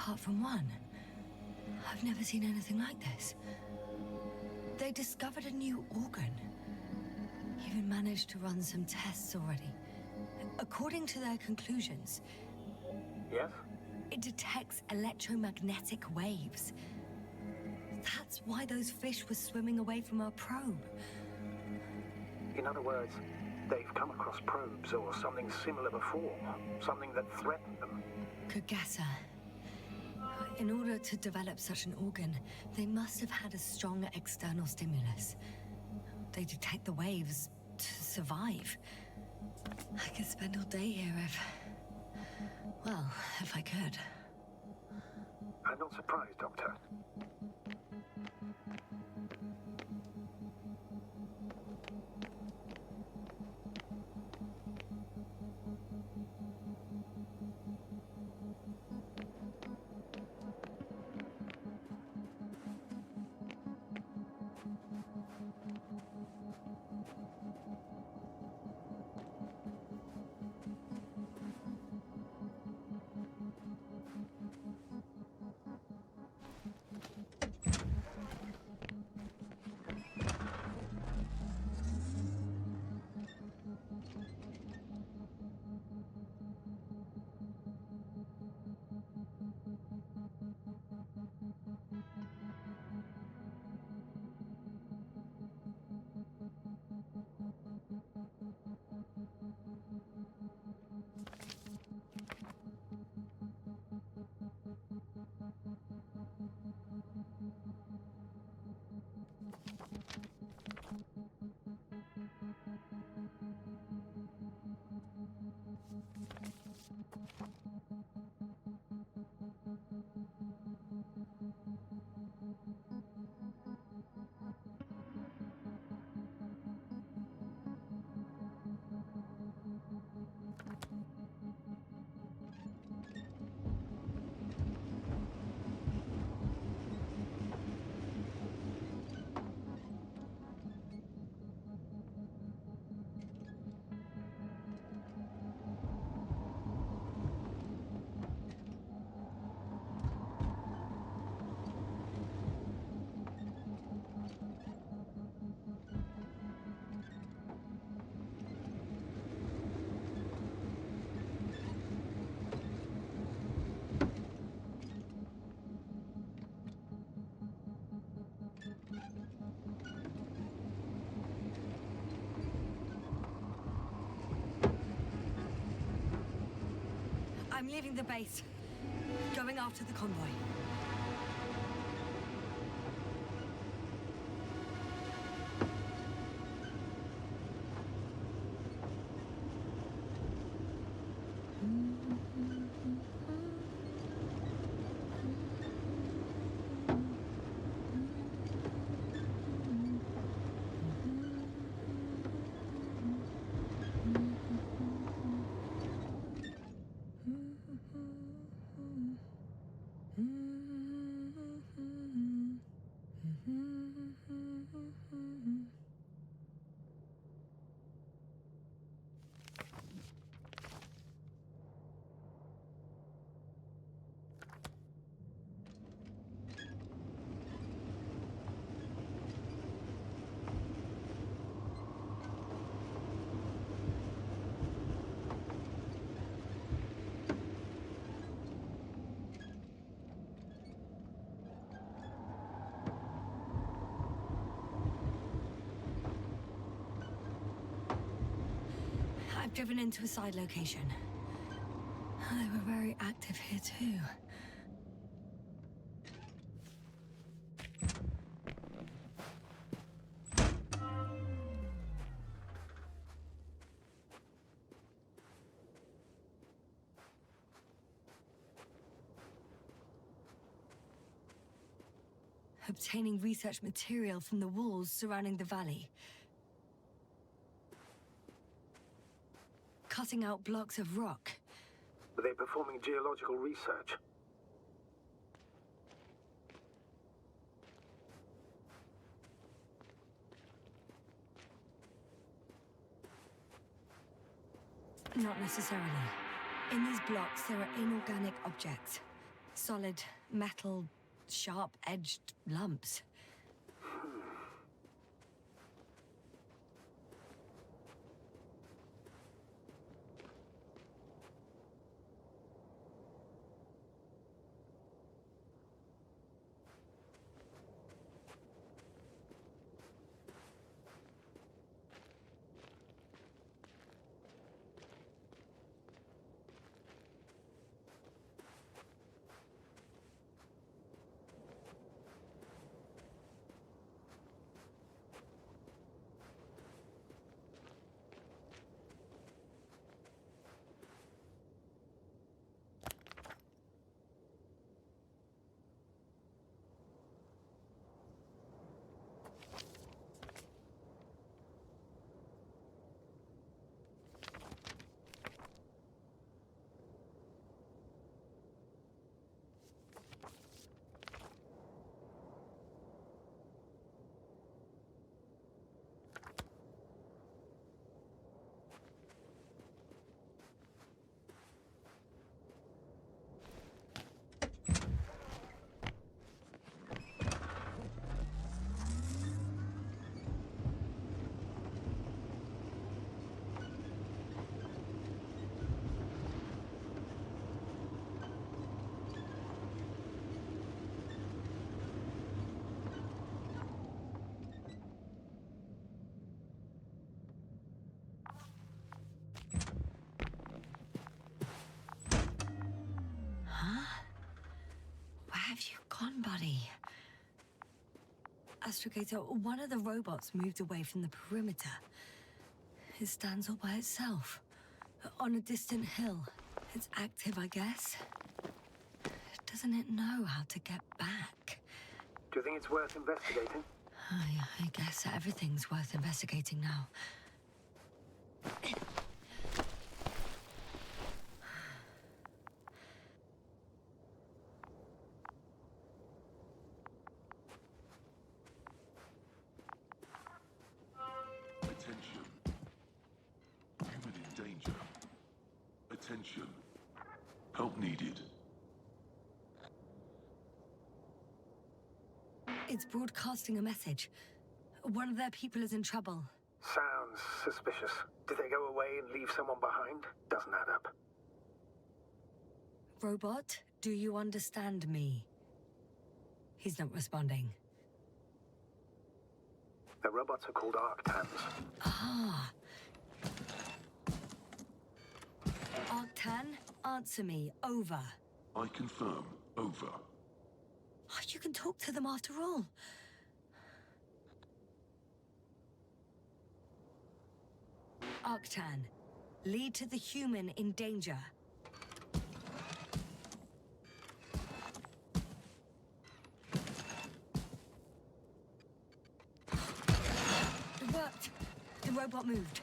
apart from one. I've never seen anything like this. They discovered a new organ. Even managed to run some tests already. According to their conclusions, Yes? it detects electromagnetic waves. That's why those fish were swimming away from our probe. In other words, they've come across probes or something similar before. Something that threatened them. Good guesser. In order to develop such an organ, they must have had a strong external stimulus. They detect the waves to survive. I could spend all day here if I could. I'm not surprised, Doctor. I'm leaving the base. Going after the convoy. I've driven into a side location. They were very active here too. Obtaining research material from the walls surrounding the valley. Cutting out blocks of rock. Were they performing geological research? Not necessarily. In these blocks, there are inorganic objects. Solid metal, sharp-edged lumps. Where have you gone, buddy? Astrogator, one of the robots moved away from the perimeter. It stands all by itself, on a distant hill. It's active, I guess. Doesn't it know how to get back? Do you think it's worth investigating? I guess everything's worth investigating now. Attention. Human in danger. Attention. Help needed. It's broadcasting a message. One of their people is in trouble. Sounds suspicious. Did they go away and leave someone behind? Doesn't add up. Robot, do you understand me? He's not responding. The robots are called Arctans. Ah. Arctan, answer me. Over. I confirm. Over. Oh, you can talk to them after all. Arctan, lead to the human in danger. It worked. The robot moved.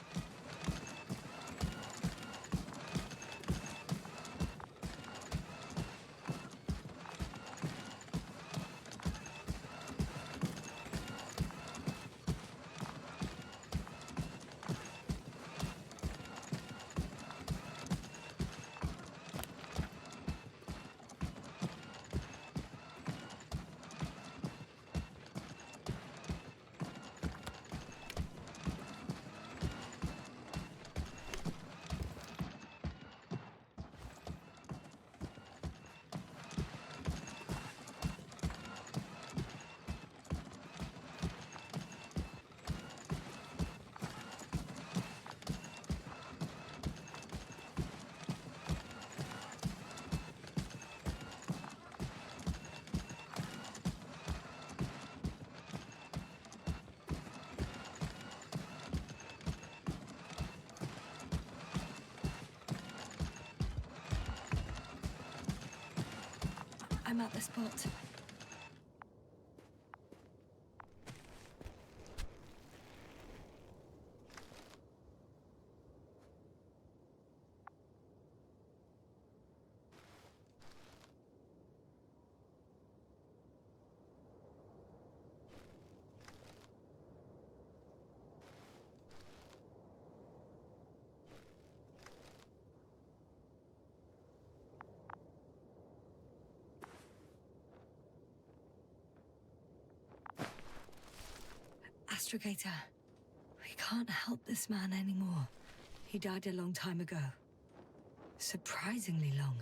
I'm at the spot. Astrogator, we can't help this man anymore. He died a long time ago. Surprisingly long.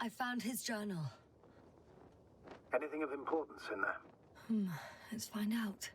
I found his journal. Anything of importance in there? Let's find out.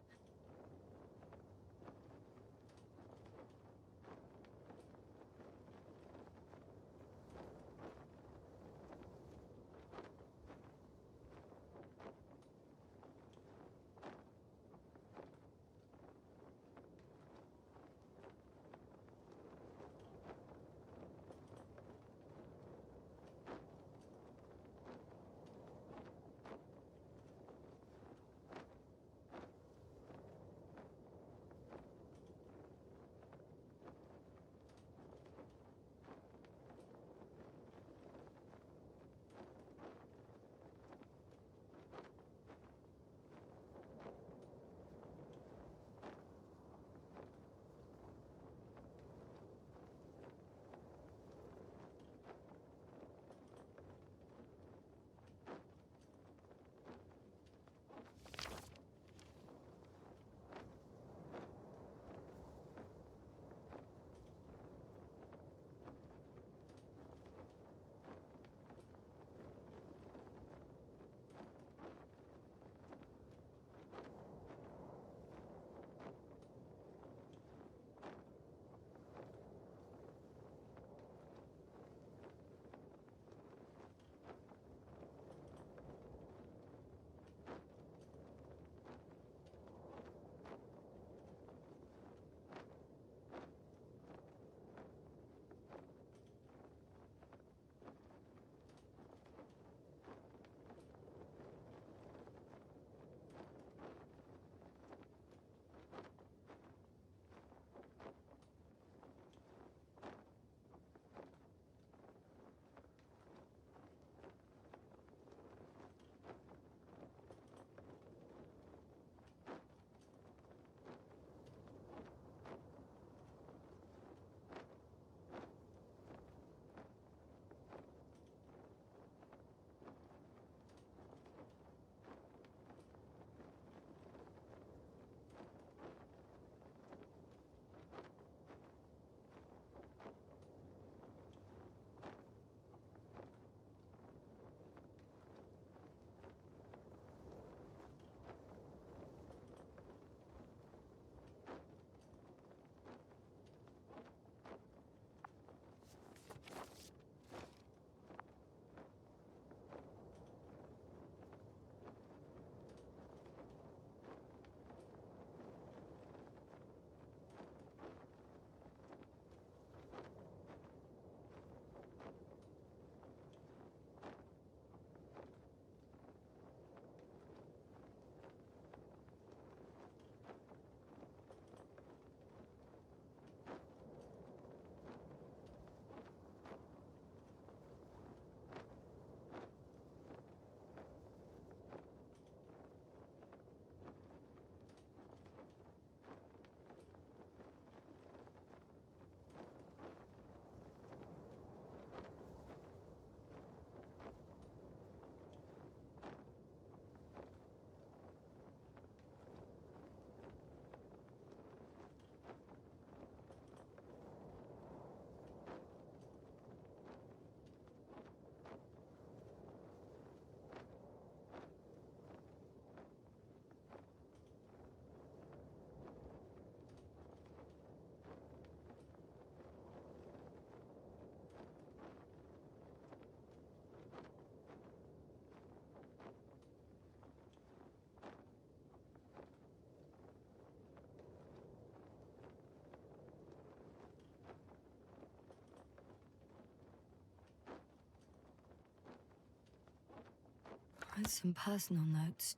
Some personal notes.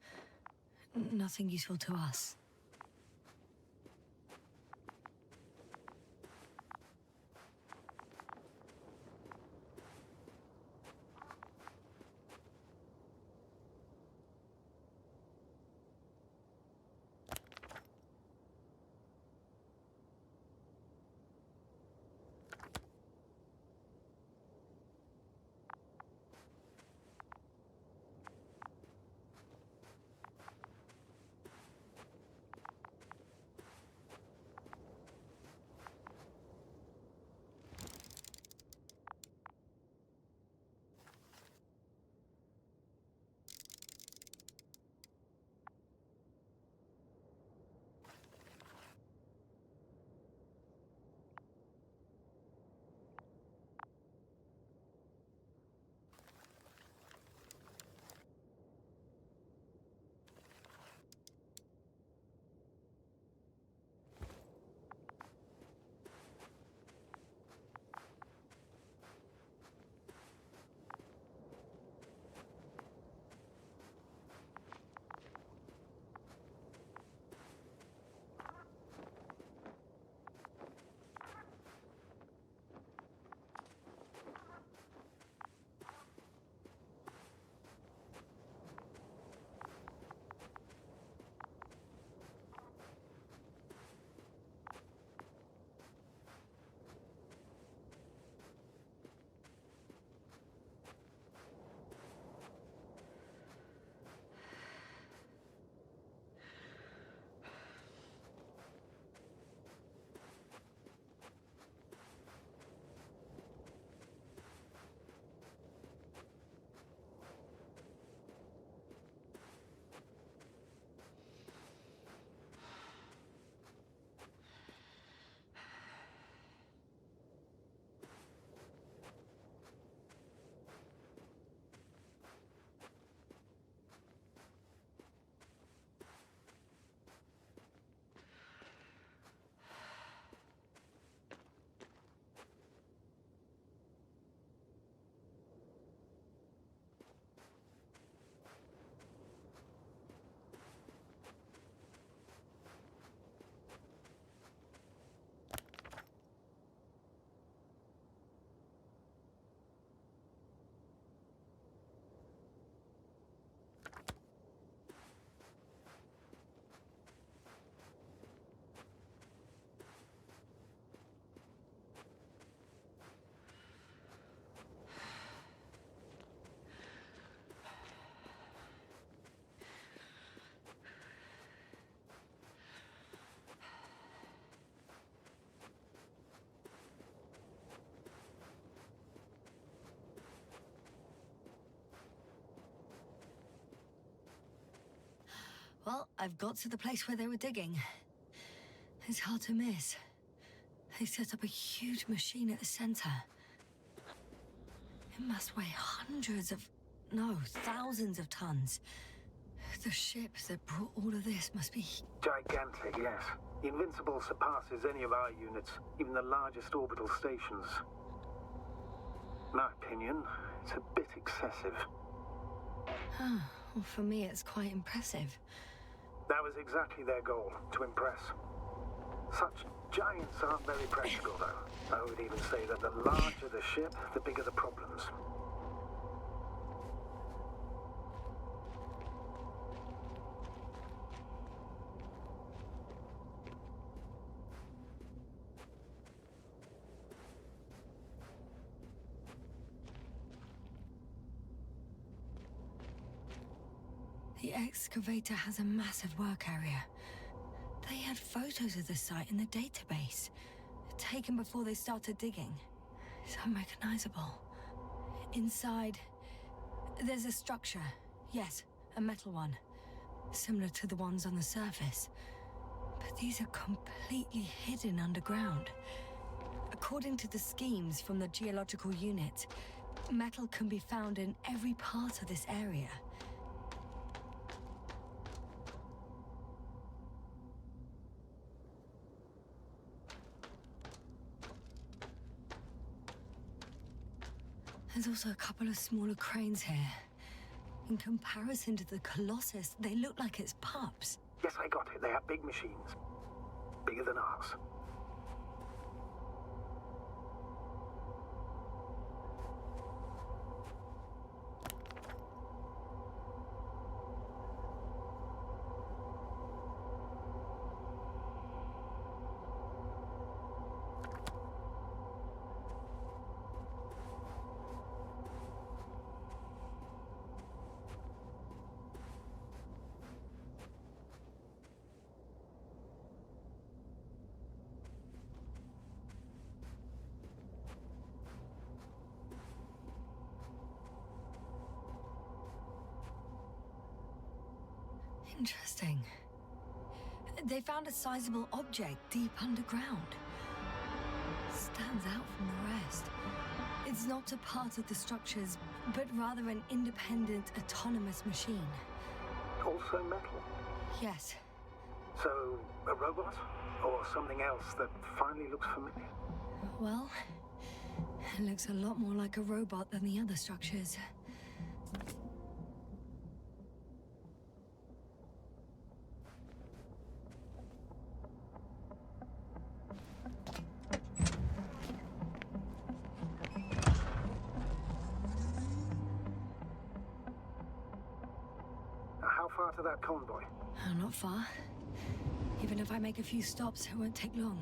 Nothing useful to us. Well, I've got to the place where they were digging. It's hard to miss. They set up a huge machine at the center. It must weigh thousands of tons. The ship that brought all of this must be... Gigantic, yes. The Invincible surpasses any of our units, even the largest orbital stations. In my opinion, it's a bit excessive. Well, for me, it's quite impressive. That was exactly their goal, to impress. Such giants aren't very practical, though. I would even say that the larger the ship, the bigger the problems. The excavator has a massive work area. They had photos of the site in the database, taken before they started digging. It's unrecognizable. Inside, there's a structure. Yes, a metal one, similar to the ones on the surface. But these are completely hidden underground. According to the schemes from the geological unit, metal can be found in every part of this area. There's also a couple of smaller cranes here. In comparison to the Colossus, they look like it's pups. Yes, I got it. They have big machines. Bigger than ours. Interesting. They found a sizable object deep underground. Stands out from the rest. It's not a part of the structures, but rather an independent, autonomous machine. Also metal. Yes. So, a robot? Or something else that finally looks familiar? Well, it looks a lot more like a robot than the other structures. How far to that convoy? Not far. Even if I make a few stops, it won't take long.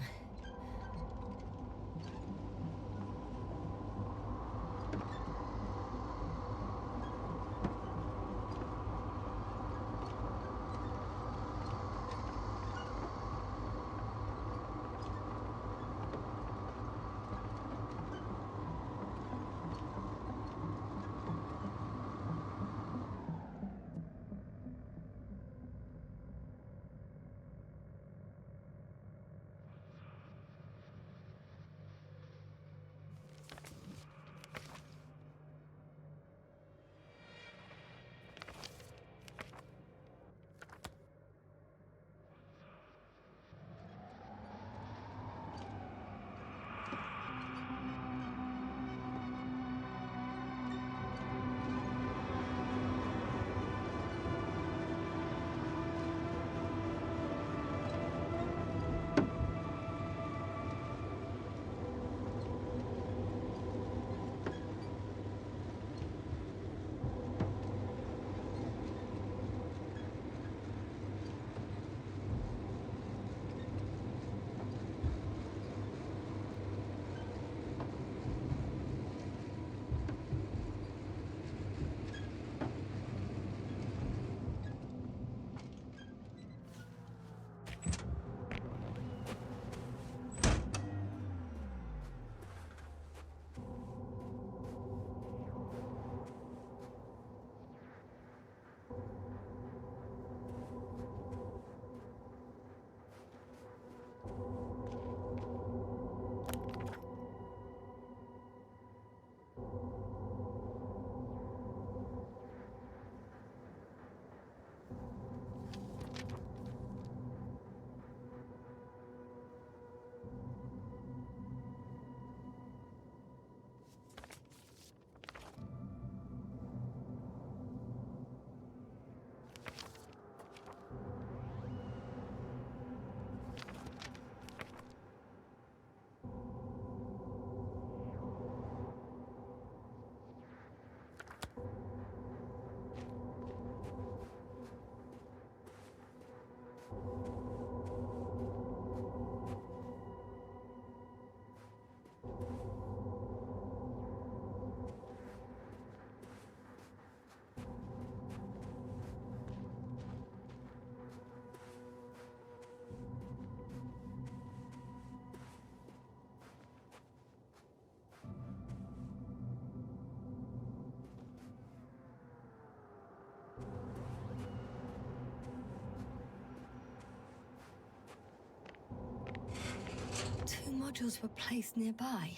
modules were placed nearby.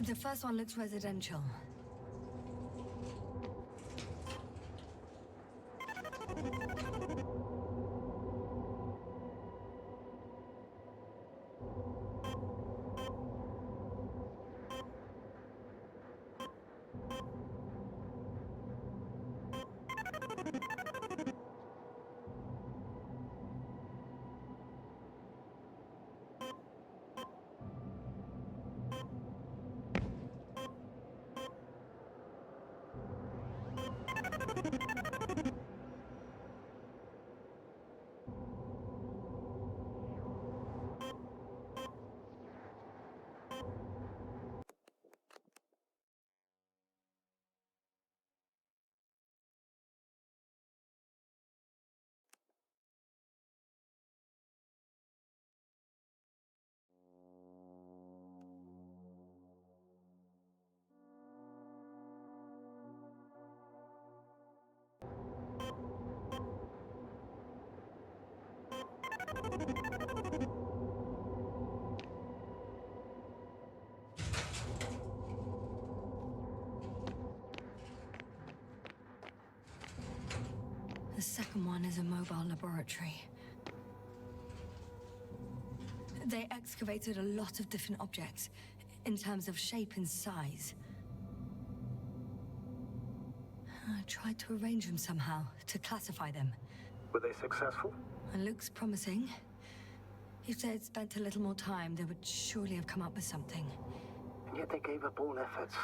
The first one looks residential. The second one is a mobile laboratory. They excavated a lot of different objects in terms of shape and size. I tried to arrange them somehow, to classify them. Were they successful? It looks promising. If they had spent a little more time, they would surely have come up with something. And yet they gave up all efforts.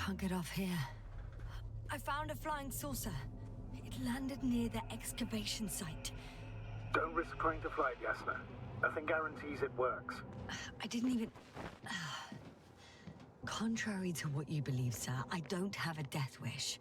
Can't get off here. I found a flying saucer. It landed near the excavation site. Don't risk trying to fly it, Yasna. Nothing guarantees it works. I didn't even... Contrary to what you believe, sir, I don't have a death wish.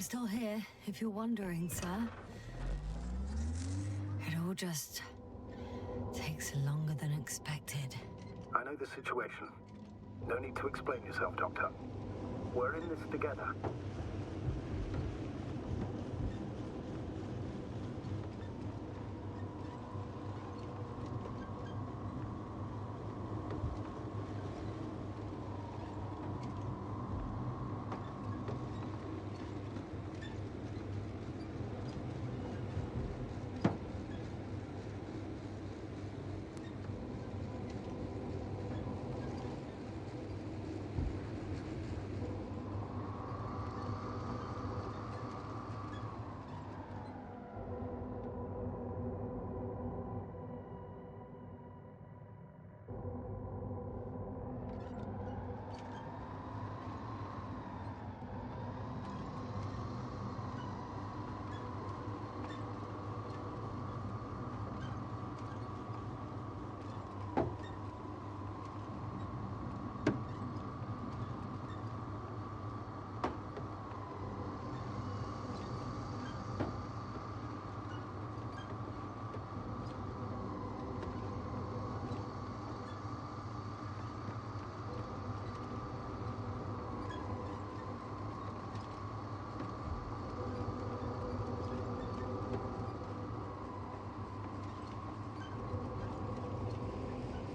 still here, if you're wondering, sir. It all just takes longer than expected. I know the situation. No need to explain yourself, Doctor. We're in this together.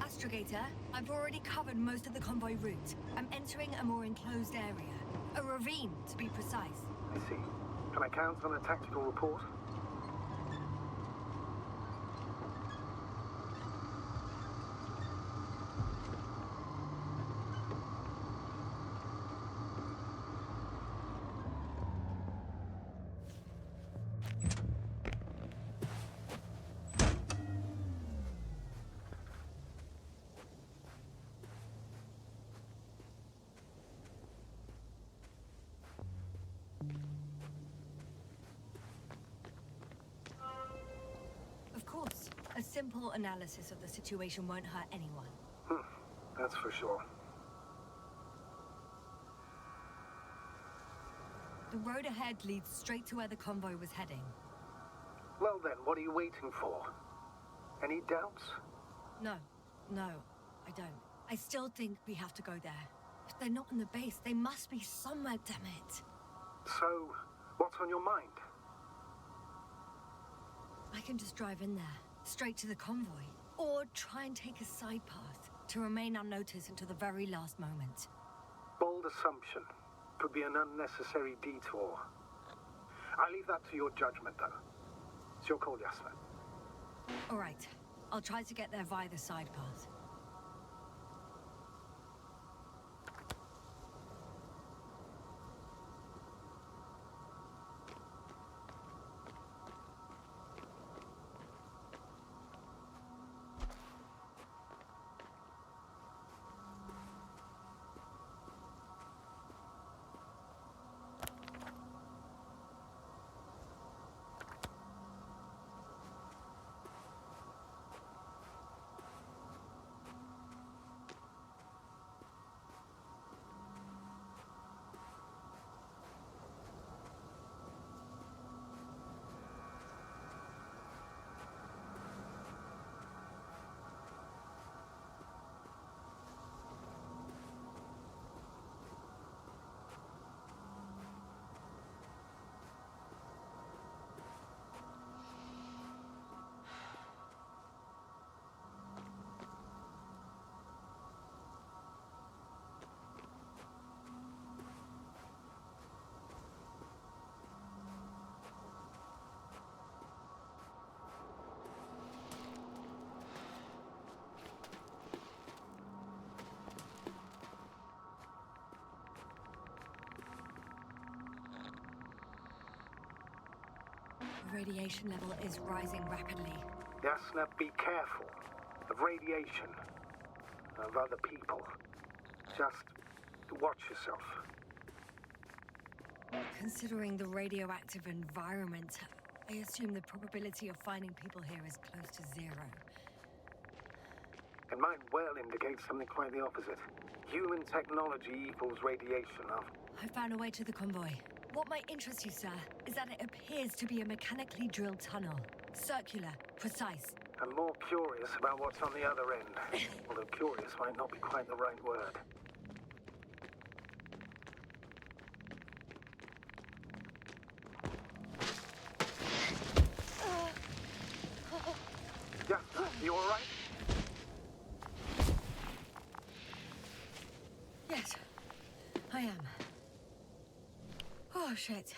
Astrogator, I've already covered most of the convoy route. I'm entering a more enclosed area. A ravine, to be precise. I see. Can I count on a tactical report? Of course, a simple analysis of the situation won't hurt anyone. That's for sure. The road ahead leads straight to where the convoy was heading. Well then, what are you waiting for? Any doubts? No, I don't. I still think we have to go there. If they're not in the base, they must be somewhere, damn it. So, what's on your mind? I can just drive in there, straight to the convoy. Or try and take a side path to remain unnoticed until the very last moment. Bold assumption. Could be an unnecessary detour. I leave that to your judgment, though. It's your call, Yasna. All right, I'll try to get there via the side path. The radiation level is rising rapidly. Yasna, be careful. Of radiation. Of other people. Just watch yourself. Considering the radioactive environment, I assume the probability of finding people here is close to zero. And mine well indicates something quite the opposite. Human technology equals radiation of... I found a way to the convoy. What might interest you, sir, is that it appears to be a mechanically drilled tunnel. Circular, precise. I'm more curious about what's on the other end. Although curious might not be quite the right word. Yeah, you all right? Yes, I am. Oh, shit.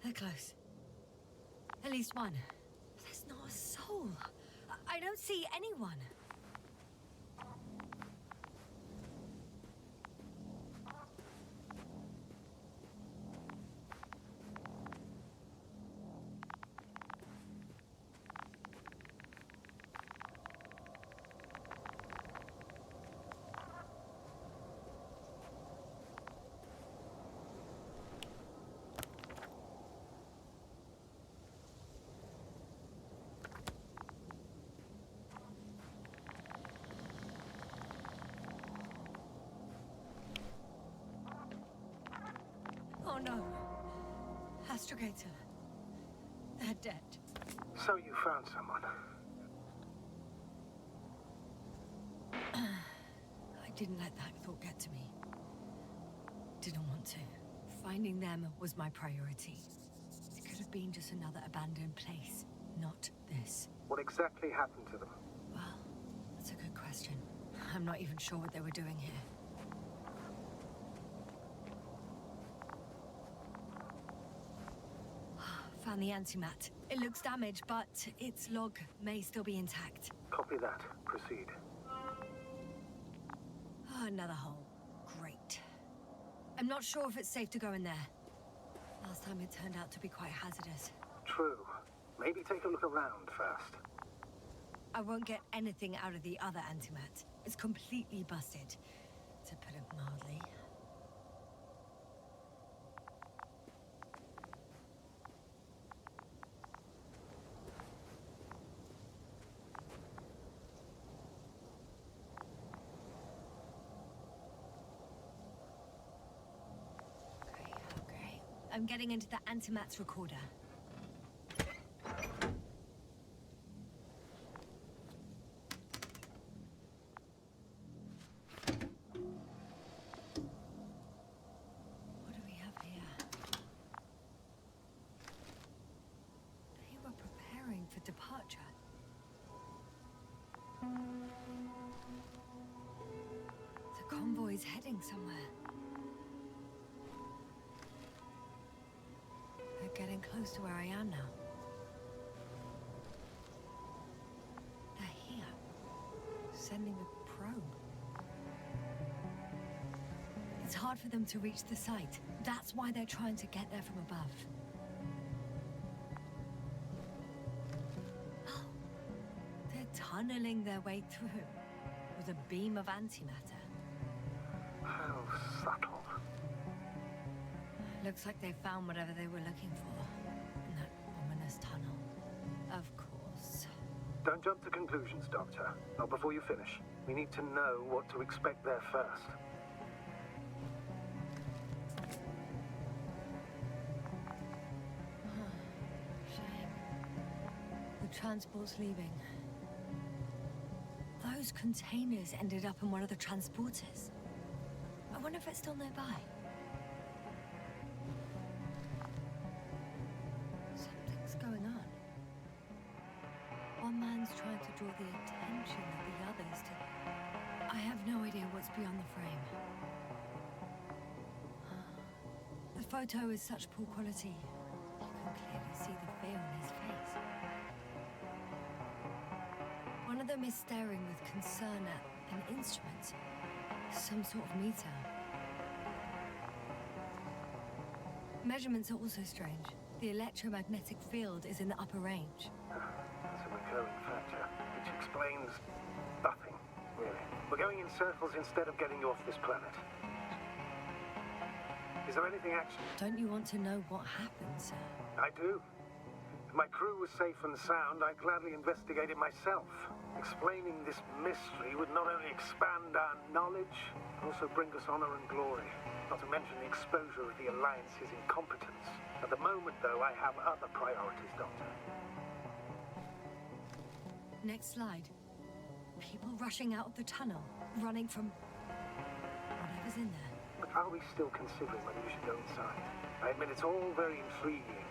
They're close. At least one. There's not a soul. I don't see anyone. Oh no. Astrogator. They're dead. So you found someone. I didn't let that thought get to me. Didn't want to. Finding them was my priority. It could have been just another abandoned place, not this. What exactly happened to them? Well, that's a good question. I'm not even sure what they were doing here. Found the antimat. It looks damaged, but its log may still be intact. Copy that. Proceed. Oh, another hole. Great. I'm not sure if it's safe to go in there. Last time it turned out to be quite hazardous. True. Maybe take a look around first. I won't get anything out of the other antimat. It's completely busted, to put it mildly. Okay. I'm getting into the antimat's recorder. What do we have here? They were preparing for departure. The convoy's heading somewhere. They're getting close to where I am now. They're here, sending a probe. It's hard for them to reach the site. That's why they're trying to get there from above. Oh, they're tunneling their way through with a beam of antimatter. How subtle. Looks like they found whatever they were looking for in that ominous tunnel. Of course. Don't jump to conclusions, Doctor. Not before you finish. We need to know what to expect there first. Shame. The transport's leaving. Those containers ended up in one of the transporters. I wonder if it's still nearby. Something's going on. One man's trying to draw the attention of the others to... I have no idea what's beyond the frame. The photo is such poor quality. You can clearly see the fear on his face. One of them is staring with concern at an instrument. Some sort of meter. Measurements are also strange. The electromagnetic field is in the upper range. It's a recurring factor, which explains nothing, really. We're going in circles instead of getting you off this planet. Is there anything actually? Don't you want to know what happened, sir? I do. my crew was safe and sound, I'd gladly investigate it myself. Explaining this mystery would not only expand our knowledge, but also bring us honor and glory. Not to mention the exposure of the Alliance's incompetence. At the moment, though, I have other priorities, Doctor. Next slide. People rushing out of the tunnel, running from whatever's in there. But are we still considering whether we should go inside? I admit it's all very intriguing,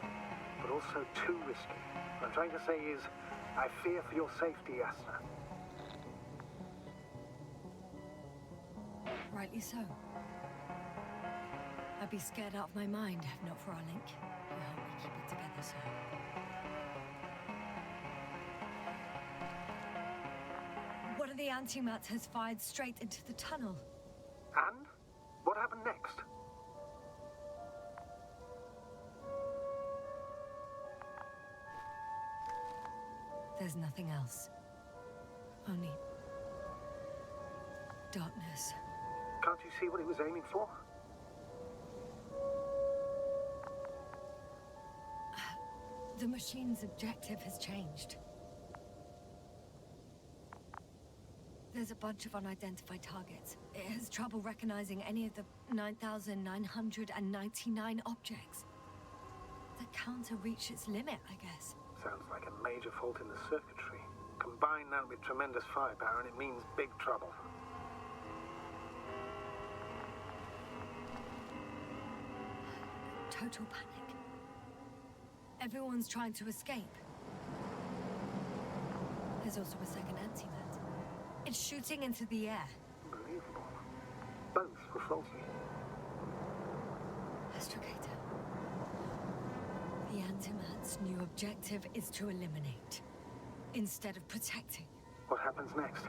but also too risky. What I'm trying to say is, I fear for your safety, Yasna. Rightly so. I'd be scared out of my mind if not for our link. You help me keep it together, sir. One of the anti-mats has fired straight into the tunnel. And? What happened next? There's nothing else. Only darkness. Can't you see what he was aiming for? The machine's objective has changed. There's a bunch of unidentified targets. It has trouble recognizing any of the 9,999 objects. The counter reached its limit, I guess. Sounds like a major fault in the circuitry. Combine that with tremendous firepower and it means big trouble. Total panic. Everyone's trying to escape. There's also a second antimat. It's shooting into the air. Unbelievable. Both were faulty. Astrogator. The antimat's new objective is to eliminate, instead of protecting. What happens next?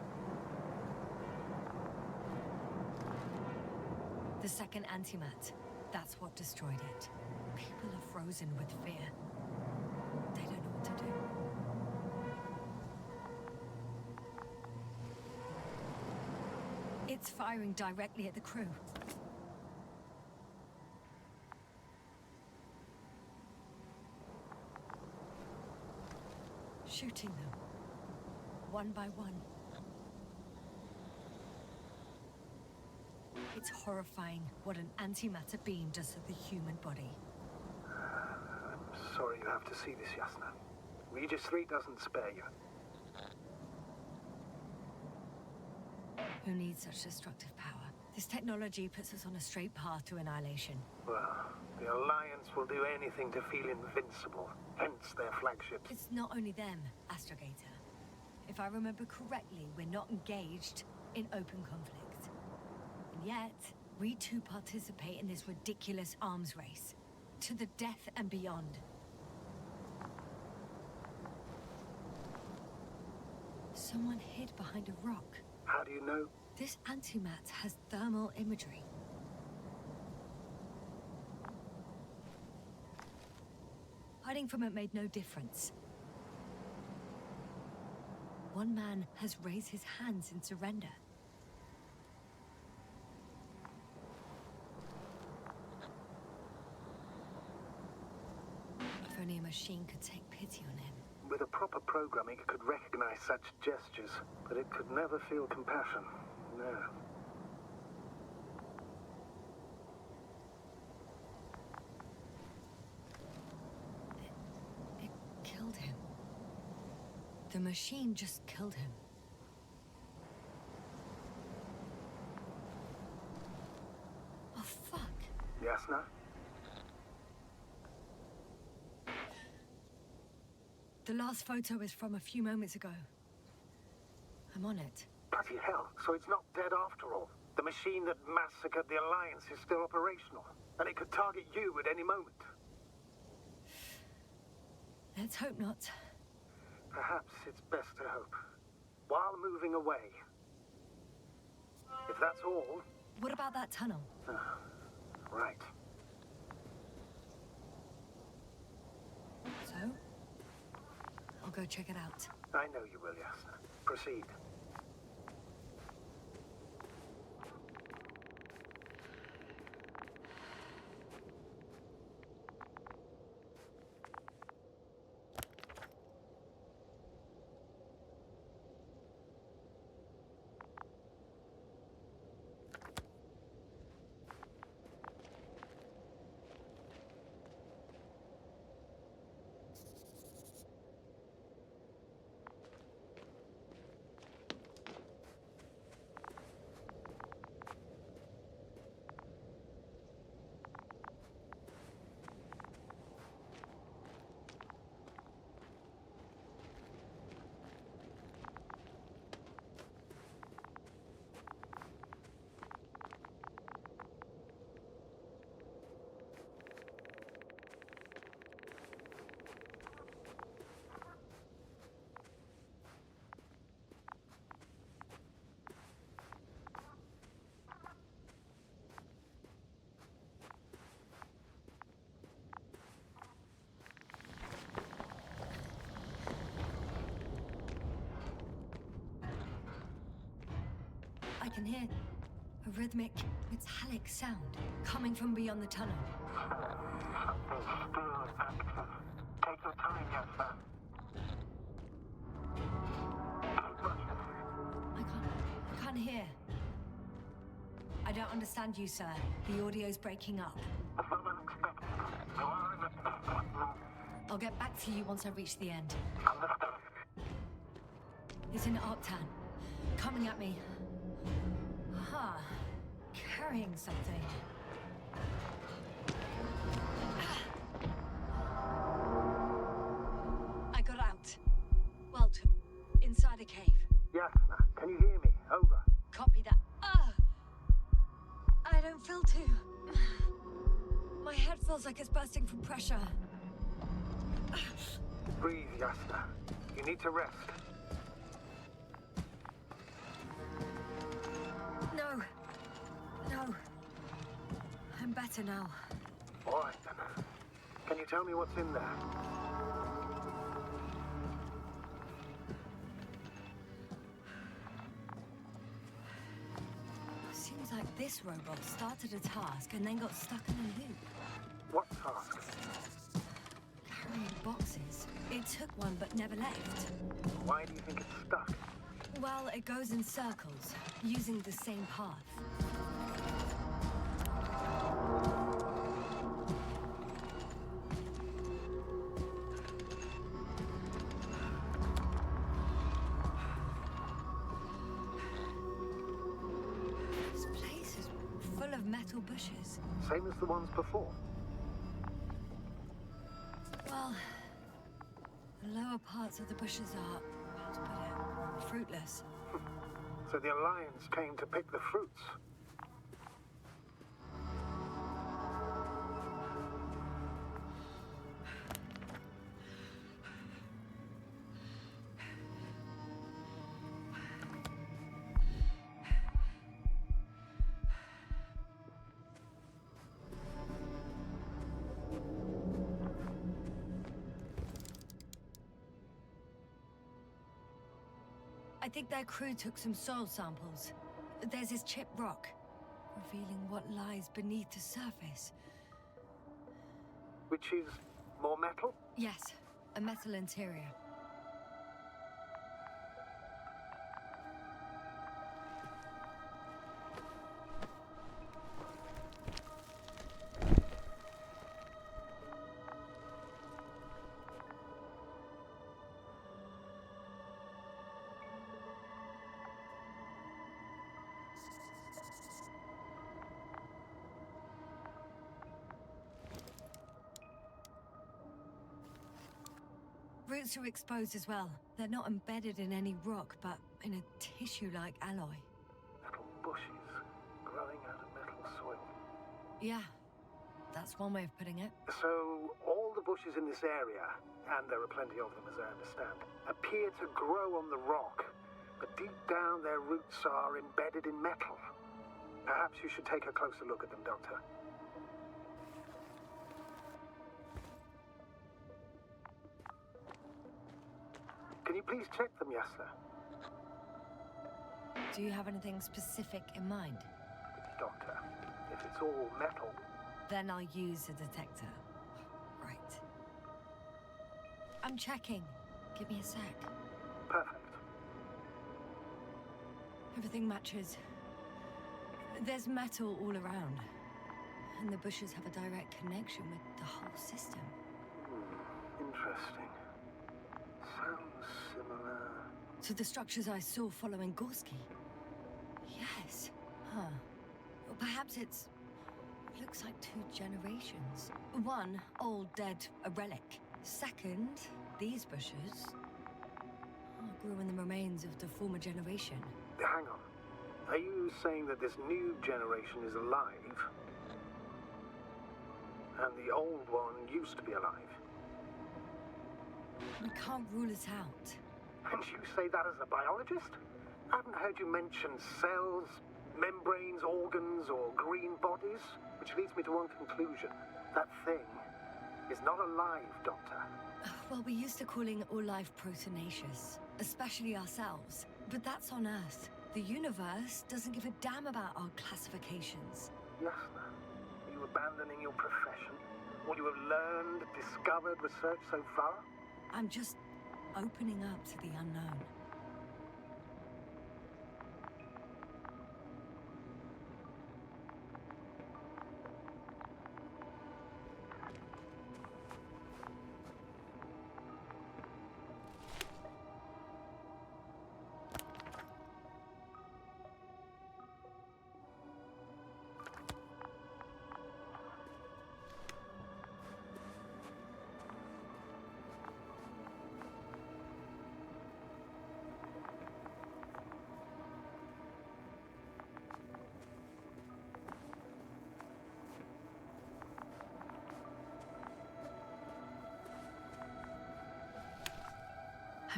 The second antimat. That's what destroyed it. People are frozen with fear. They don't know what to do. It's firing directly at the crew. Shooting them, one by one. It's horrifying what an antimatter beam does to the human body. I'm sorry you have to see this, Yasna. Regis 3 doesn't spare you. Who needs such destructive power? This technology puts us on a straight path to annihilation. Well, the Alliance will do anything to feel invincible, hence their flagship. It's not only them, Astrogator. If I remember correctly, we're not engaged in open conflict. And yet, we too participate in this ridiculous arms race. To the death and beyond. Someone hid behind a rock. How do you know? This antimat has thermal imagery. Hiding from it made no difference. One man has raised his hands in surrender. If only a machine could take pity on him. With a proper programming, it could recognize such gestures, but it could never feel compassion. No. It killed him. The machine just killed him. Oh, fuck. Yasna? The last photo is from a few moments ago. I'm on it. Bloody hell, so it's not dead after all. The machine that massacred the Alliance is still operational, and it could target you at any moment. Let's hope not. Perhaps it's best to hope. While moving away. If that's all... What about that tunnel? Right. So? I'll go check it out. I know you will, Yasna. Proceed. I can hear a rhythmic, metallic sound coming from beyond the tunnel. Something still active. Take your time, yes, sir. I can't hear. I don't understand you, sir. The audio's breaking up. It's not unexpected. You are in a... I'll get back to you once I reach the end. Understood. It's in Arctan. Coming at me. Huh. Carrying something. I got out. Well, inside a cave. Yes, sir. Can you hear me? Over. Copy that. I don't feel too... My head feels like it's bursting from pressure. Breathe, Yasna. You need to rest. No. No. I'm better now. All right, then. Can you tell me what's in there? Seems like this robot started a task and then got stuck in a loop. What task? Carrying boxes. It took one but never left. Why do you think it's stuck? Well, it goes in circles, using the same path. This place is full of metal bushes. Same as the ones before. Well, the lower parts of the bushes are, how to put it, fruitless. So the Alliance came to pick the fruits. I think their crew took some soil samples. There's this chipped rock, revealing what lies beneath the surface. Which is more metal? Yes, a metal interior. Roots are exposed as well. They're not embedded in any rock, but in a tissue-like alloy. Metal bushes growing out of metal soil. Yeah, that's one way of putting it. So all the bushes in this area, and there are plenty of them as I understand, appear to grow on the rock, but deep down their roots are embedded in metal. Perhaps you should take a closer look at them, Doctor. Can you please check them, Yasna? Do you have anything specific in mind? Doctor, if it's all metal... Then I'll use a detector. Right. I'm checking. Give me a sec. Perfect. Everything matches. There's metal all around. And the bushes have a direct connection with the whole system. Interesting. Sounds similar... To the structures I saw following Gorski. Yes. Huh. Well, perhaps it's... looks like two generations. One, old, dead, a relic. Second, these bushes grew in the remains of the former generation. Hang on. Are you saying that this new generation is alive? And the old one used to be alive? We can't rule it out. And you say that as a biologist? I haven't heard you mention cells, membranes, organs, or green bodies, which leads me to one conclusion. That thing is not alive, Doctor. Well, we're used to calling all life proteinaceous, especially ourselves. But that's on Earth. The universe doesn't give a damn about our classifications. Yasna, are you abandoning your profession? What you have learned, discovered, researched so far? I'm just opening up to the unknown.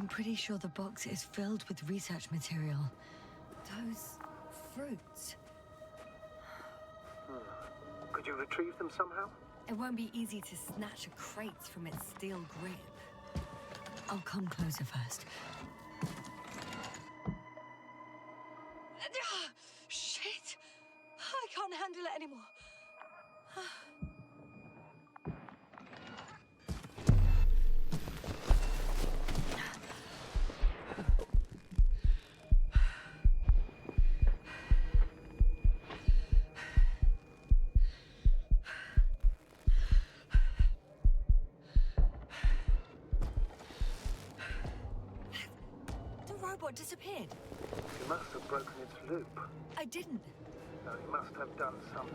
I'm pretty sure the box is filled with research material. Those fruits. Could you retrieve them somehow? It won't be easy to snatch a crate from its steel grip. I'll come closer first. Shit! I can't handle it anymore. What disappeared? You must have broken its loop. I didn't. No, you must have done something.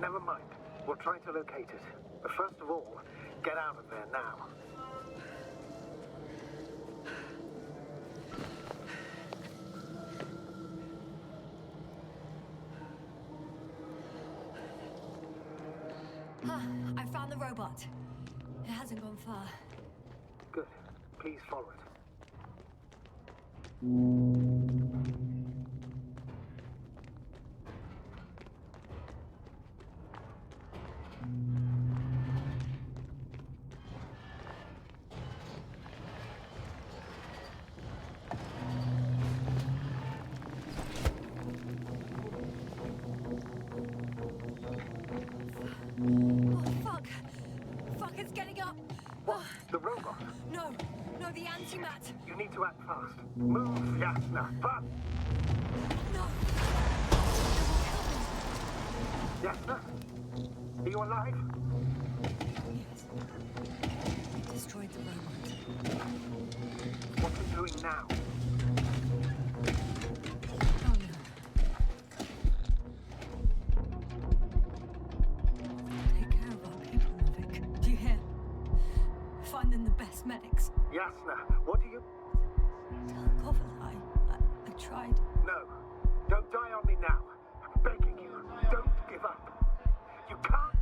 Never mind. We'll try to locate it. But first of all, get out of there now. I found the robot. It hasn't gone far. Good. Please follow it. Fuck, it's getting up. What? The robot? No, the antimat. You need to act fast. Move, Yasna, but... No. Yasna? Are you alive? Yes. It destroyed the robot. What are you doing now? Oh no. Take care of our people, Novik. Do you hear? Find them the best medics. Yasna, what do you... I tried. No. Don't die on me now. I'm begging you. Don't give up. You can't.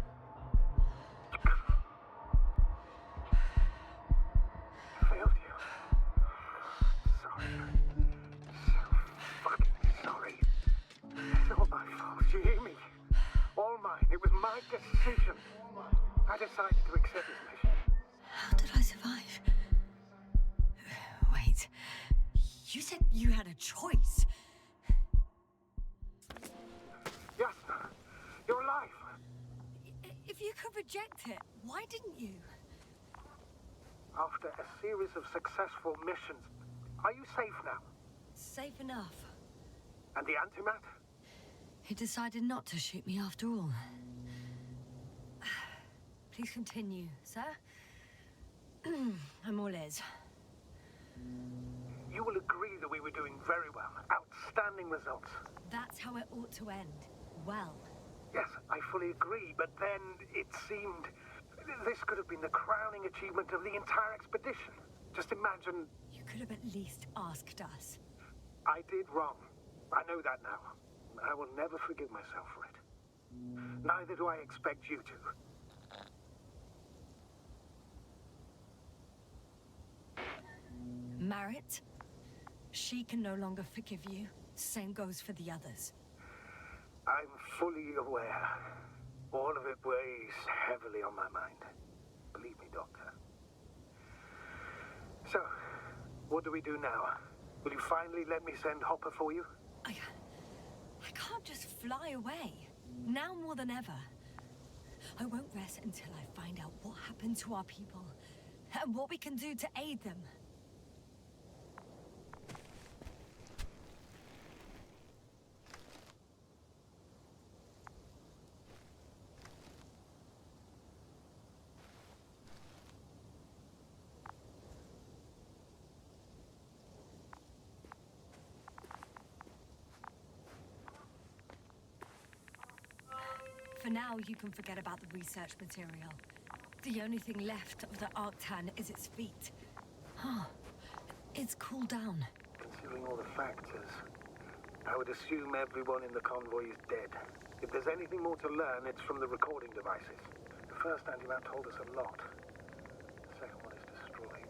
I failed you. Sorry. So fucking sorry. It's all my fault. You hear me? All mine. It was my decision. I decided to accept this mission. How did I survive? Wait. You said you had a choice. Yasna, you're alive. If you could reject it, why didn't you? After a series of successful missions, are you safe now? Safe enough. And the antimat? He decided not to shoot me after all. Please continue, sir. I'm all ears. You will agree that we were doing very well. Outstanding results. That's how it ought to end. Well. Yes, I fully agree, but then it seemed... This could have been the crowning achievement of the entire expedition. Just imagine... You could have at least asked us. I did wrong. I know that now. I will never forgive myself for it. Neither do I expect you to. Marit, she can no longer forgive you. Same goes for the others. I'm fully aware. All of it weighs heavily on my mind. Believe me, Doctor. So, what do we do now? Will you finally let me send Hopper for you? I can't just fly away. Now more than ever. I won't rest until I find out what happened to our people and what we can do to aid them. For now, you can forget about the research material. The only thing left of the Arctan is its feet. Huh. It's cooled down. Considering all the factors, I would assume everyone in the convoy is dead. If there's anything more to learn, it's from the recording devices. The first anti-map told us a lot. The second one is destroyed.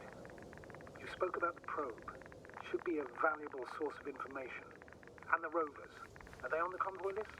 You spoke about the probe. It should be a valuable source of information. And the rovers. Are they on the convoy list?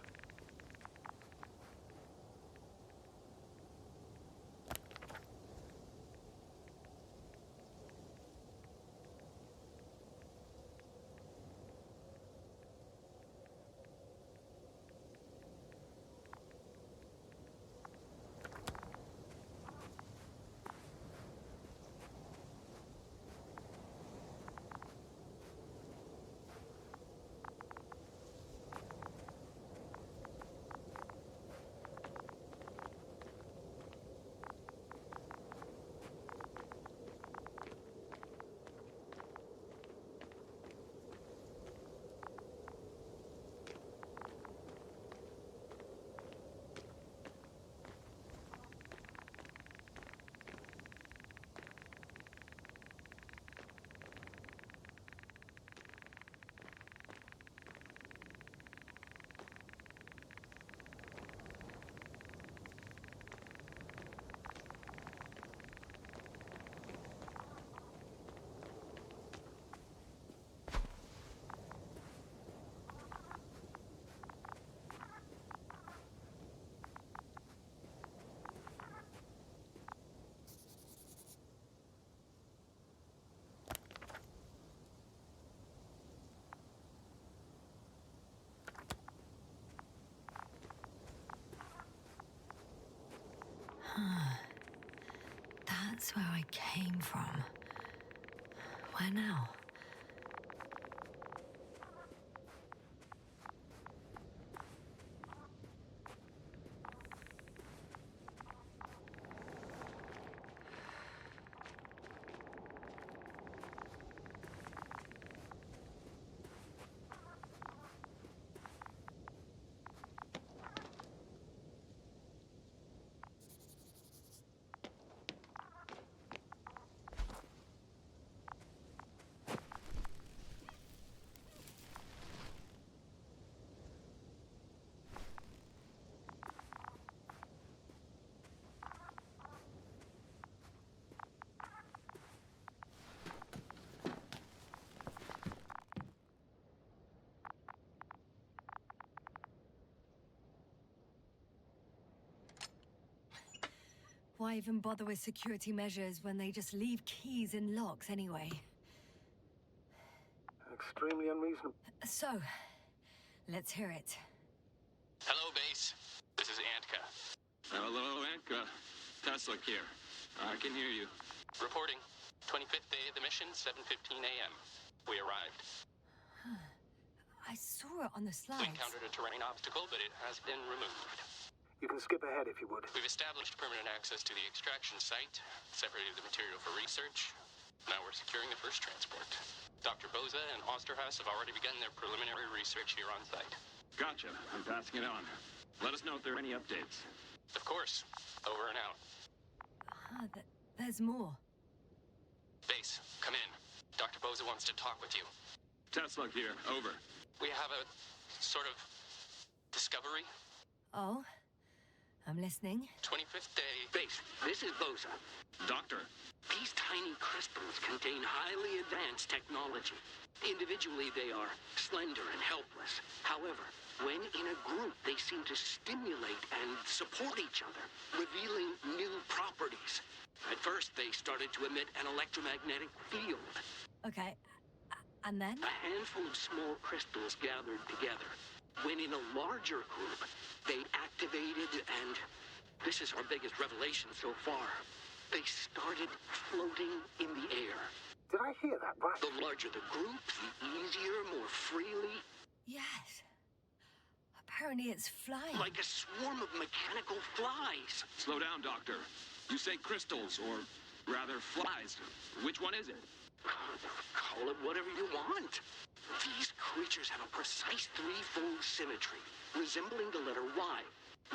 That's where I came from. Where now? Why even bother with security measures when they just leave keys in locks anyway? Extremely unreasonable. So, let's hear it. Hello, base. This is Antka. Hello, Antka. Tesla here. I can hear you. Reporting. 25th day of the mission, 7:15 a.m. We arrived. I saw it on the We slides. encountered a terrain obstacle, but it has been removed. You can skip ahead if you would. We've established permanent access to the extraction site, separated the material for research. Now we're securing the first transport. Dr. Boza and Osterhaus have already begun their preliminary research here on site. Gotcha. I'm passing it on. Let us know if there are any updates. Of course. Over and out. There's more. Base, come in. Dr. Boza wants to talk with you. Tesla here. Over. We have a sort of discovery. Oh? I'm listening. 25th day. Base, this is Boza. Doctor. These tiny crystals contain highly advanced technology. Individually, they are slender and helpless. However, when in a group, they seem to stimulate and support each other, revealing new properties. At first, they started to emit an electromagnetic field. Okay. And then? A handful of small crystals gathered together. When in a larger group, they activated and... this is our biggest revelation so far. They started floating in the air. Did I hear that right? The larger the group, the easier, more freely. Yes. Apparently it's flying. Like a swarm of mechanical flies. Slow down, Doctor. You say crystals, or rather flies. Which one is it? Call it whatever you want. These creatures have a precise threefold symmetry, resembling the letter Y,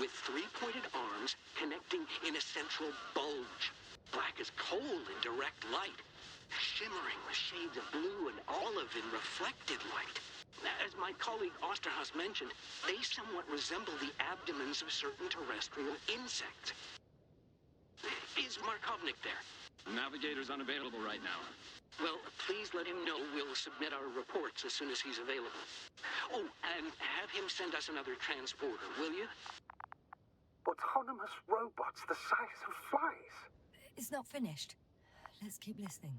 with three-pointed arms connecting in a central bulge. Black as coal in direct light, shimmering with shades of blue and olive in reflected light. As my colleague Osterhaus mentioned, they somewhat resemble the abdomens of certain terrestrial insects. Is Markovnik there? Navigator's unavailable right now. Well, please let him know we'll submit our reports as soon as he's available. Oh, and have him send us another transporter, will you? Autonomous robots the size of flies. It's not finished. Let's keep listening.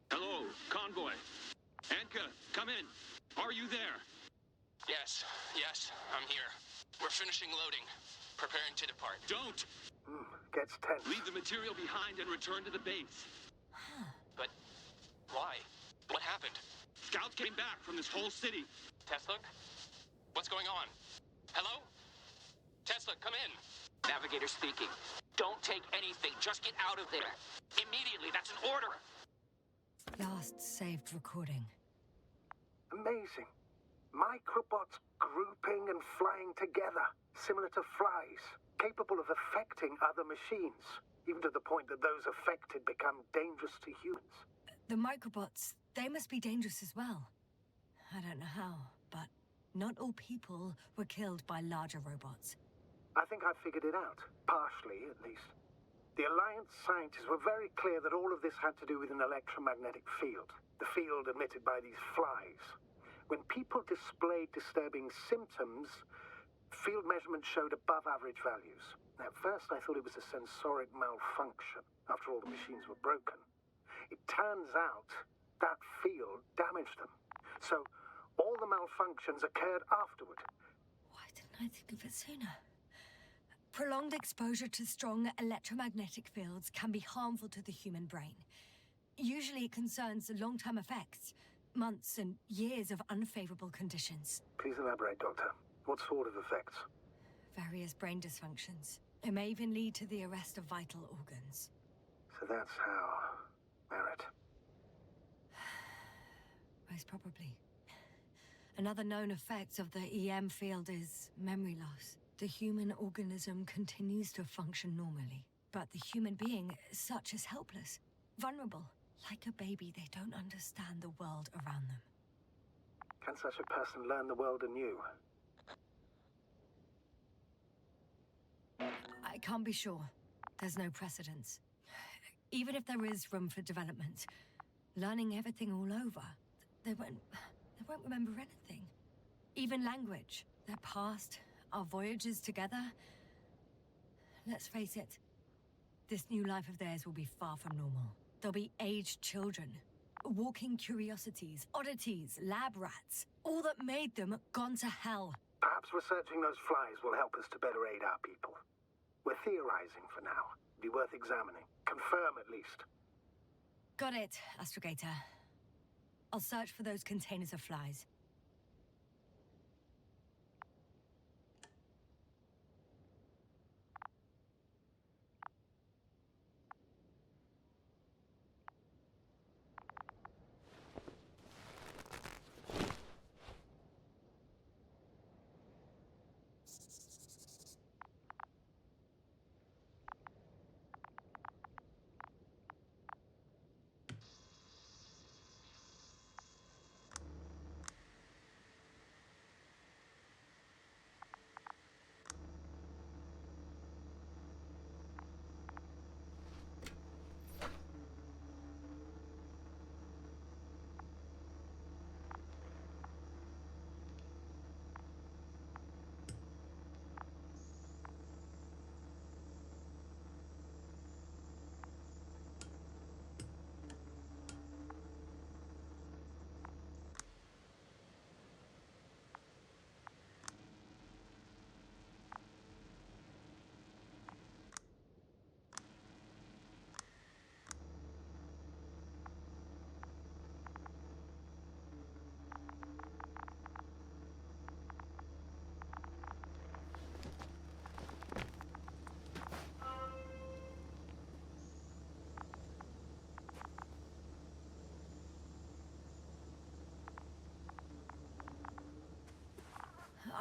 Hello, convoy. Anka, come in. Are you there? Yes, I'm here. We're finishing loading. Preparing to depart. Don't! Gets tense. Leave the material behind and return to the base. But why? What happened? Scouts came back from this whole city. Tesla? What's going on? Hello? Tesla, come in. Navigator speaking. Don't take anything. Just get out of there. Immediately. That's an order. Last saved recording. Amazing. Microbots grouping and flying together, similar to flies, capable of affecting other machines, even to the point that those affected become dangerous to humans. The microbots, they must be dangerous as well. I don't know how, but not all people were killed by larger robots. I think I figured it out, partially at least. The Alliance scientists were very clear that all of this had to do with an electromagnetic field, the field emitted by these flies. When people displayed disturbing symptoms, field measurements showed above average values. At first I thought it was a sensoric malfunction, after all the machines were broken. It turns out that field damaged them. So all the malfunctions occurred afterward. Why didn't I think of it sooner? Prolonged exposure to strong electromagnetic fields can be harmful to the human brain. Usually it concerns long-term effects, months and years of unfavorable conditions. Please elaborate, Doctor. What sort of effects? Various brain dysfunctions. It may even lead to the arrest of vital organs. So that's how... Merit. Most probably. Another known effect of the EM field is memory loss. The human organism continues to function normally, but the human being as such is helpless, vulnerable. Like a baby, they don't understand the world around them. Can such a person learn the world anew? I can't be sure. There's no precedence. Even if there is room for development, learning everything all over, they won't remember anything. Even language, their past, our voyages together. Let's face it, this new life of theirs will be far from normal. They'll be aged children, walking curiosities, oddities, lab rats, all that made them gone to hell. Perhaps researching those flies will help us to better aid our people. We're theorizing for now. Be worth examining. Confirm at least. Got it, Astrogator. I'll search for those containers of flies.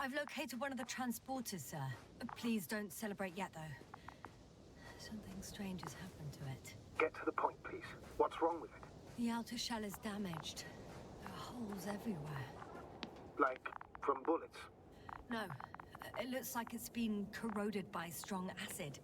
I've located one of the transporters, sir. Please don't celebrate yet, though. Something strange has happened to it. Get to the point, please. What's wrong with it? The outer shell is damaged. There are holes everywhere. Like from bullets? No, it looks like it's been corroded by strong acid.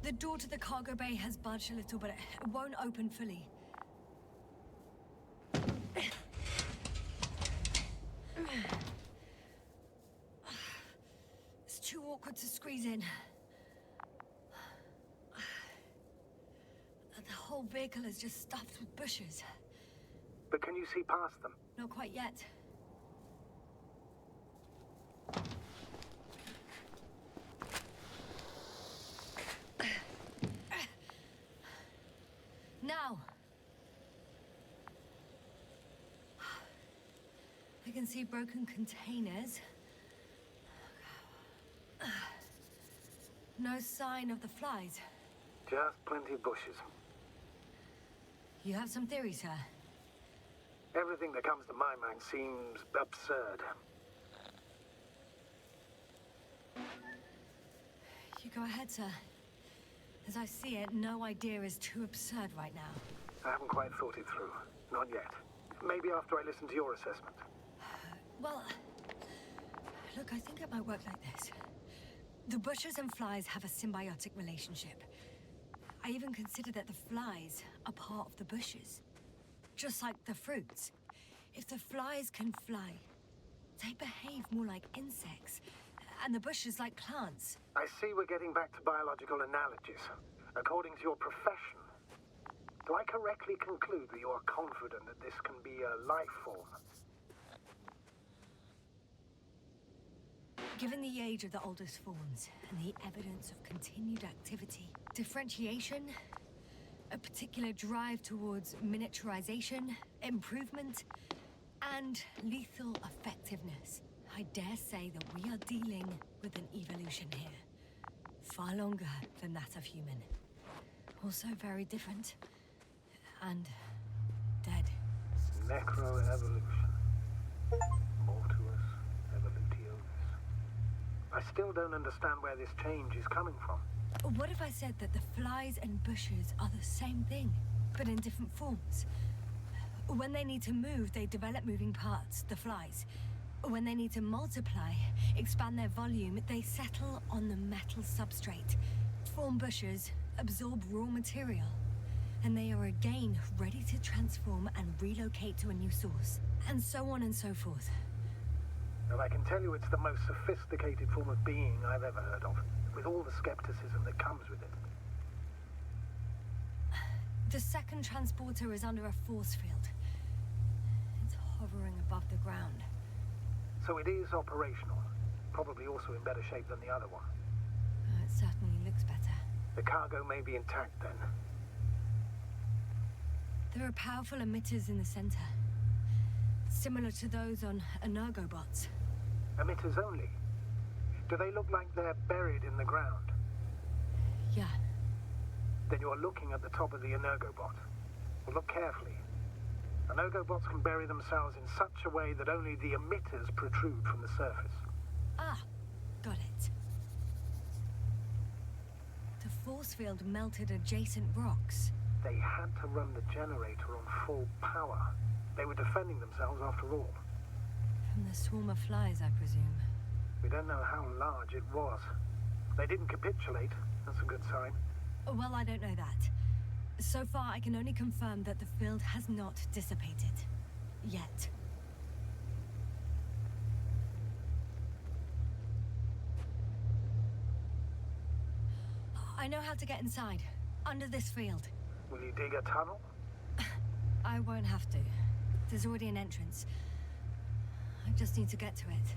The door to the cargo bay has budged a little, but it won't open fully. It's too awkward to squeeze in. The whole vehicle is just stuffed with bushes. But can you see past them? Not quite yet. Now. I can see broken containers. No sign of the flies. Just plenty of bushes. You have some theories, sir? Everything that comes to my mind seems absurd. You go ahead, sir. As I see it, no idea is too absurd right now. I haven't quite thought it through. Not yet. Maybe after I listen to your assessment. Well, look, I think it might work like this. The bushes and flies have a symbiotic relationship. I even consider that the flies are part of the bushes. Just like the fruits. If the flies can fly, they behave more like insects, and the bushes like plants. I see we're getting back to biological analogies. According to your profession, do I correctly conclude that you are confident that this can be a life form? Given the age of the oldest forms and the evidence of continued activity, differentiation, a particular drive towards miniaturization, improvement, and lethal effectiveness, I dare say that we are dealing with an evolution here. Far longer than that of human. Also very different. And dead. Necroevolution. Mortuus evolutionis. I still don't understand where this change is coming from. What if I said that the flies and bushes are the same thing, but in different forms? When they need to move, they develop moving parts, the flies. When they need to multiply, expand their volume, they settle on the metal substrate, form bushes, absorb raw material, and they are again ready to transform and relocate to a new source, and so on and so forth. And I can tell you it's the most sophisticated form of being I've ever heard of, with all the skepticism that comes with it. The second transporter is under a force field. It's hovering above the ground. So it is operational. Probably also in better shape than the other one. It certainly looks better. The cargo may be intact then. There are powerful emitters in the center. Similar to those on Energobots. Emitters only? Do they look like they're buried in the ground? Yeah. Then you're looking at the top of the Energobot. Well, look carefully. Energobots can bury themselves in such a way that only the emitters protrude from the surface. Ah, got it. The force field melted adjacent rocks. They had to run the generator on full power. They were defending themselves after all. From the swarm of flies, I presume. We don't know how large it was. They didn't capitulate. That's a good sign. Well, I don't know that. So far, I can only confirm that the field has not dissipated. Yet. I know how to get inside. Under this field. Will you dig a tunnel? I won't have to. There's already an entrance. I just need to get to it.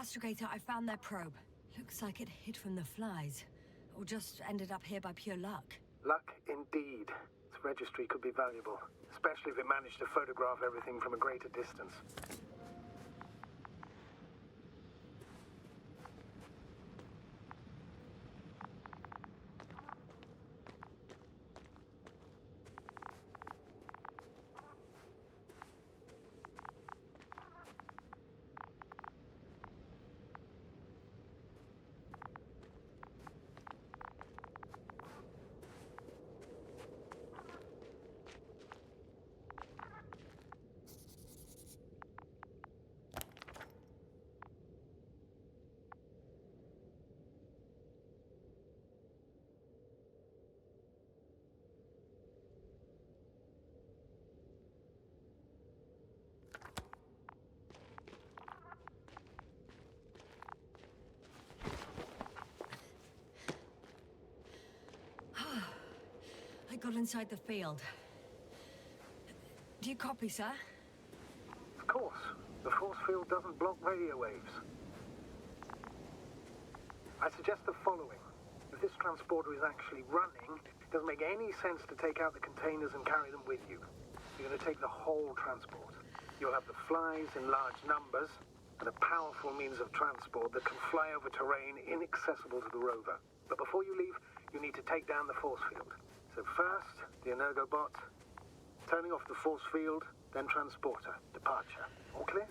Astrogator, I found their probe. Looks like it hid from the flies. Or just ended up here by pure luck. Luck indeed. Its registry could be valuable, especially if it managed to photograph everything from a greater distance. I got inside the field. Do you copy, sir? Of course. The force field doesn't block radio waves. I suggest the following. If this transporter is actually running, it doesn't make any sense to take out the containers and carry them with you. You're going to take the whole transport. You'll have the flies in large numbers, and a powerful means of transport that can fly over terrain inaccessible to the rover. But before you leave, you need to take down the force field. So first, the Energobot, turning off the force field, then transporter, departure. All clear?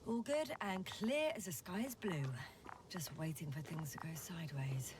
All good and clear as the sky is blue. Just waiting for things to go sideways.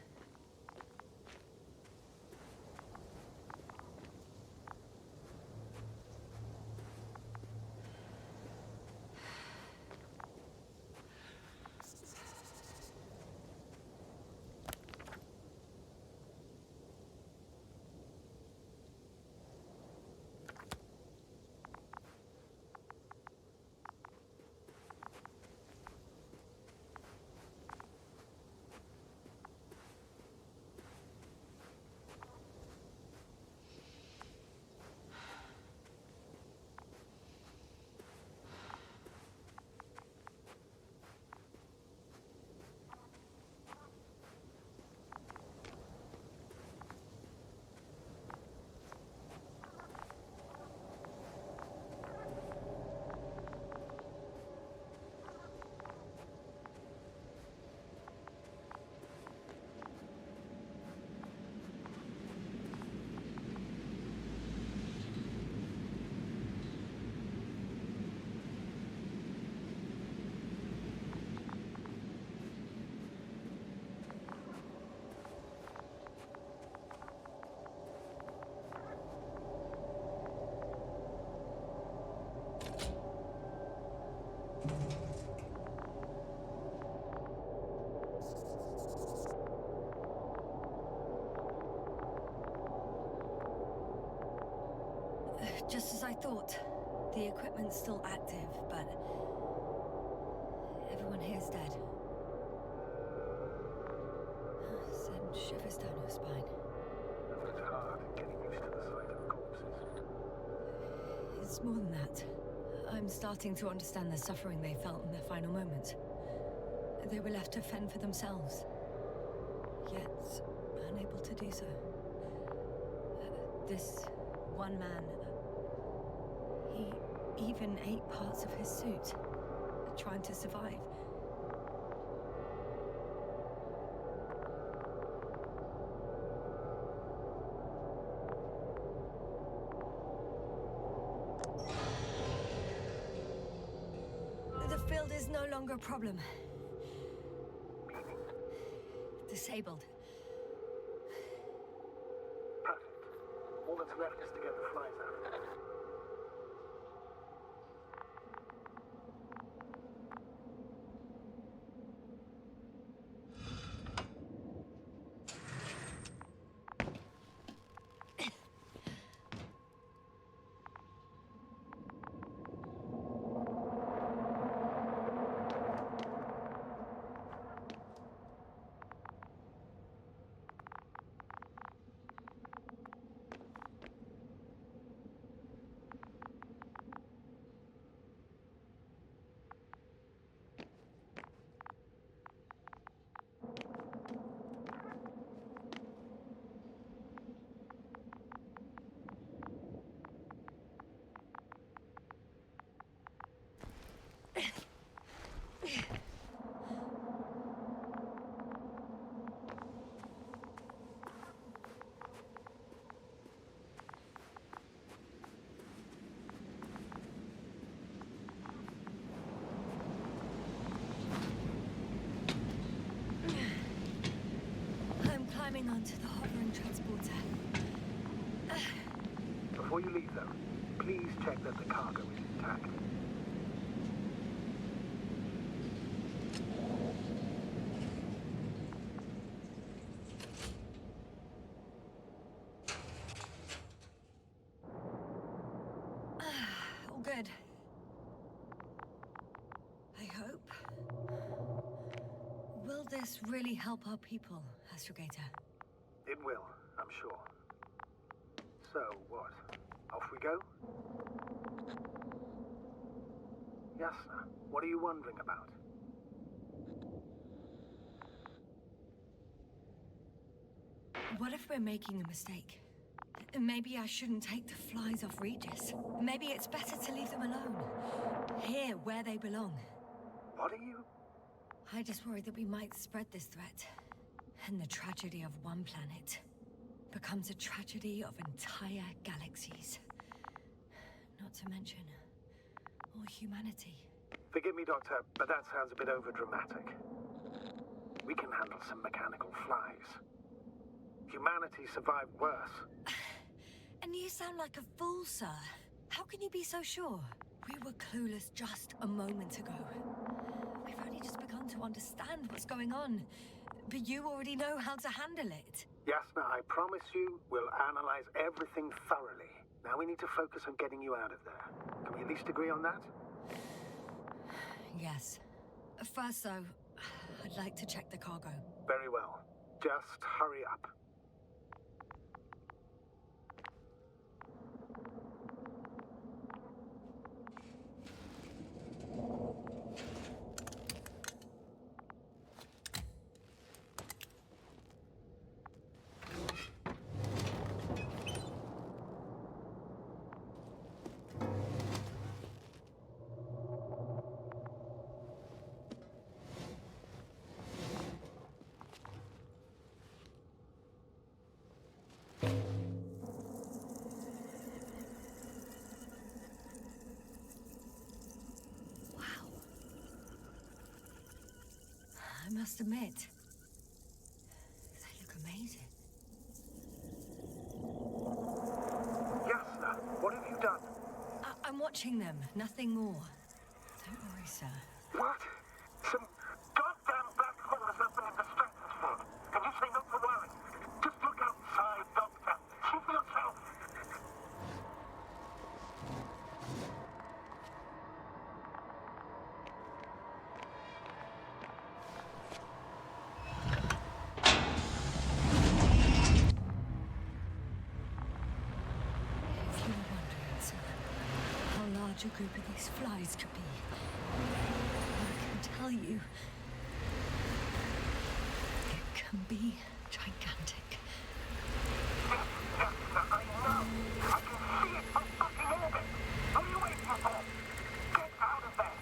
Just as I thought. The equipment's still active, but everyone here's dead. Send shivers down your spine. It's hard getting used to the sight of corpses. It's more than that. I'm starting to understand the suffering they felt in their final moments. They were left to fend for themselves, yet unable to do so. This one man, he even ate parts of his suit, trying to survive. The field is no longer a problem. Disabled. Perfect. All that's left is to get the flies out. check that the cargo is intact. All good. I hope. Will this really help our people, Astrogator? It will, I'm sure. So, what? Off we go? Yasna, what are you wondering about? What if we're making a mistake? Maybe I shouldn't take the flies off Regis. Maybe it's better to leave them alone. Here, where they belong. What are you? I just worry that we might spread this threat. And the tragedy of one planet becomes a tragedy of entire galaxies. Not to mention, all humanity. Forgive me, Doctor, but that sounds a bit overdramatic. We can handle some mechanical flies. Humanity survived worse. And you sound like a fool, sir. How can you be so sure? We were clueless just a moment ago. We've only just begun to understand what's going on. But you already know how to handle it. Yasna, I promise you, we'll analyze everything thoroughly. Now we need to focus on getting you out of there. Can we at least agree on that? Yes. First, though, I'd like to check the cargo. Very well. Just hurry up. I must admit, they look amazing. Yasna, what have you done? I'm watching them, nothing more. Don't worry, sir. What? Some goddamn black hole has opened in the stratosphere. And you say not to worry. Just look outside, Doctor. See for yourself. If you were wondering, sir, how large a group of these flies could be, I can tell you, it can be gigantic. Yasna, I know. I can see it from fucking orbit. What are you waiting for? Get out of there.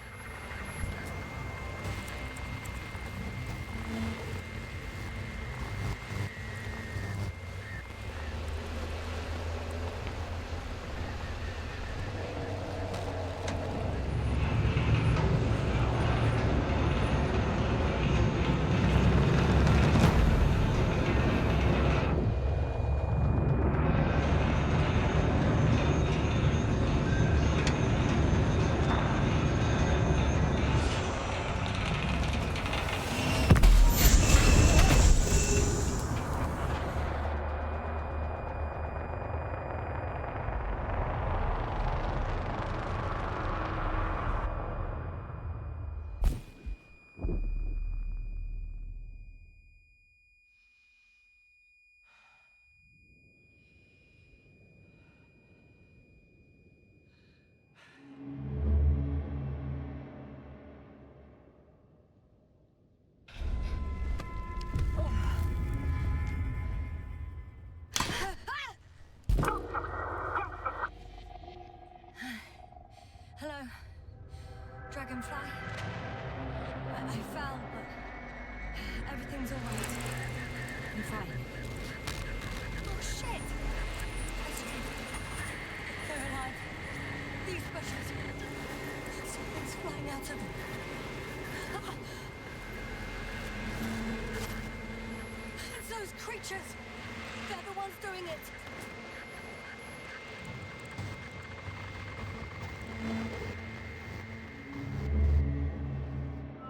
Hello, Dragonfly. I fell, but everything's all right. I'm fine. Oh, shit! They're alive. These bushes. Something's flying out of them. It's those creatures!